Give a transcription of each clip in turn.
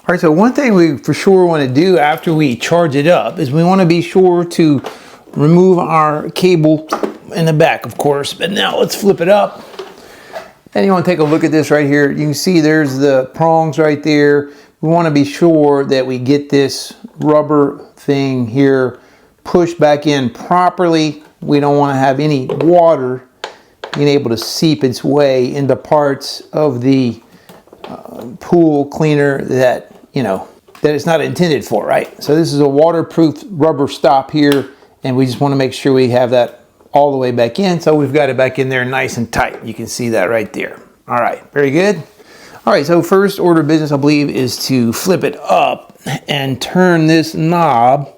All right, so one thing we for sure want to do after we charge it up is we want to be sure to remove our cable in the back, of course. But now let's flip it up. And you want to take a look at this right here. You can see there's the prongs right there. We want to be sure that we get this rubber thing here pushed back in properly. We don't want to have any water being able to seep its way into parts of the pool cleaner that, you know, that it's not intended for, right? So this is a waterproof rubber stop here, and we just want to make sure we have that all the way back in. So we've got it back in there nice and tight. You can see that right there. All right, very good. All right, so first order of business, I believe, is to flip it up and turn this knob.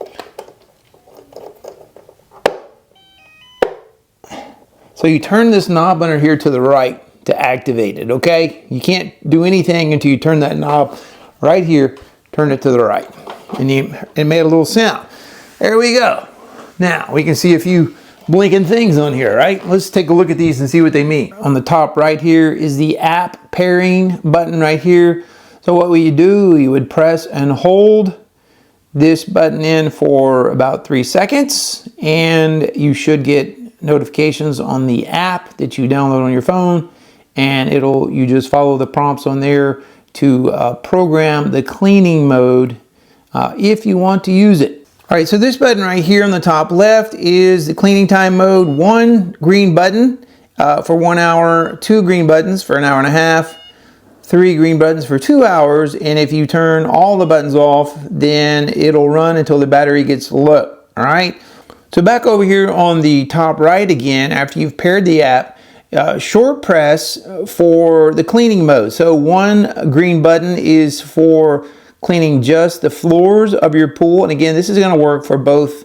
So you turn this knob under here to the right to activate it, okay? You can't do anything until you turn that knob right here, turn it to the right. And it made a little sound. There we go. Now we can see a few blinking things on here, right? Let's take a look at these and see what they mean. On the top right here is the app pairing button right here. So what would you do? You would press and hold this button in for about 3 seconds, and you should get notifications on the app that you download on your phone, and you just follow the prompts on there to program the cleaning mode if you want to use it. All right, so this button right here on the top left is the cleaning time mode. 1 green button for 1 hour, 2 green buttons for an hour and a half, 3 green buttons for 2 hours, and if you turn all the buttons off, then it'll run until the battery gets low. All right, so back over here on the top right again, after you've paired the app, short press for the cleaning mode. So 1 green button is for cleaning just the floors of your pool. And again, this is going to work for both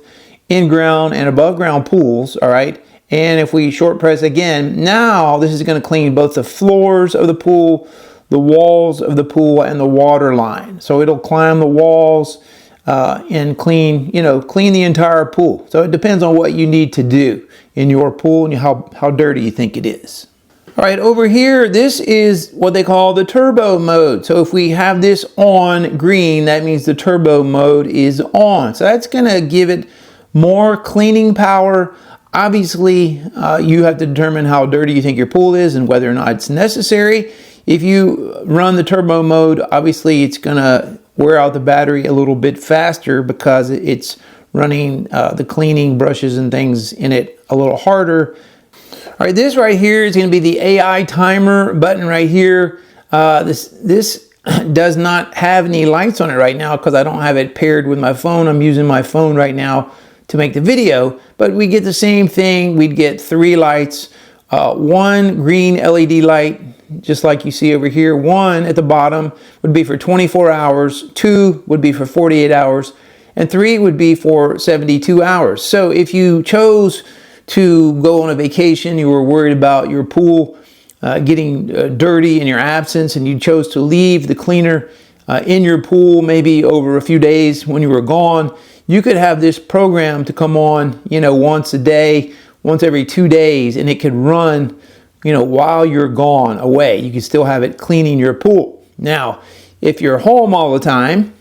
in-ground and above-ground pools, all right? And if we short press again, now this is going to clean both the floors of the pool, the walls of the pool, and the water line. So it'll climb the walls and clean, clean the entire pool. So it depends on what you need to do in your pool and how dirty you think it is. All right, over here, this is what they call the turbo mode. So if we have this on green, that means the turbo mode is on. So that's gonna give it more cleaning power. Obviously, you have to determine how dirty you think your pool is and whether or not it's necessary. If you run the turbo mode, obviously it's gonna wear out the battery a little bit faster because it's running the cleaning brushes and things in it a little harder. All right, this right here is going to be the AI timer button right here. This does not have any lights on it right now because I don't have it paired with my phone. I'm using my phone right now to make the video, but we get the same thing. We'd get 3 lights, 1 green LED light, just like you see over here. 1 at the bottom would be for 24 hours, 2 would be for 48 hours, and 3 would be for 72 hours. So if you chose to go on a vacation, you were worried about your pool getting dirty in your absence, and you chose to leave the cleaner in your pool maybe over a few days when you were gone, you could have this program to come on, once a day, once every 2 days, and it could run, while you're gone away. You can still have it cleaning your pool. Now, if you're home all the time,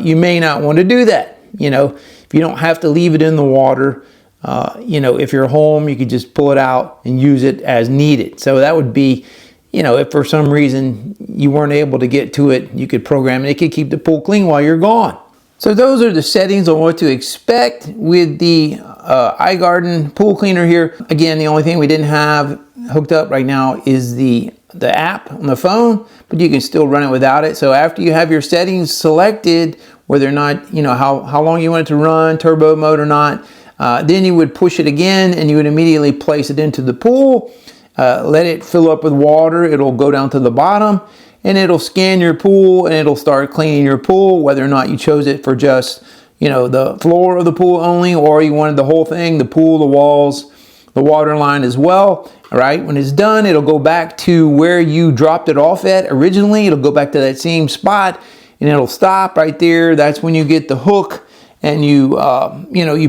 you may not want to do that. If you don't have to leave it in the water, if you're home, you could just pull it out and use it as needed. So that would be, if for some reason you weren't able to get to it, you could program it. It could keep the pool clean while you're gone. So those are the settings on what to expect with the iGarden pool cleaner here. Again, the only thing we didn't have hooked up right now is the app on the phone, but you can still run it without it. So after you have your settings selected, whether or not, how long you want it to run, turbo mode or not, then you would push it again and you would immediately place it into the pool, let it fill up with water. It'll go down to the bottom and it'll scan your pool and it'll start cleaning your pool, whether or not you chose it for just, the floor of the pool only, or you wanted the whole thing, the pool, the walls, the water line as well. All right, when it's done, it'll go back to where you dropped it off at originally. It'll go back to that same spot and it'll stop right there. That's when you get the hook and you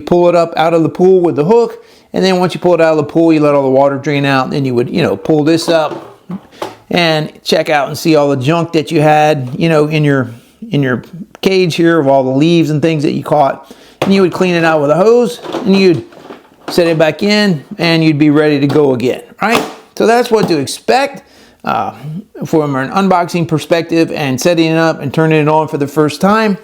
pull it up out of the pool with the hook. And then once you pull it out of the pool, you let all the water drain out. Then you would, pull this up and check out and see all the junk that you had, in in your cage here of all the leaves and things that you caught. And you would clean it out with a hose, and you'd set it back in, and you'd be ready to go again, right? So that's what to expect from an unboxing perspective and setting it up and turning it on for the first time.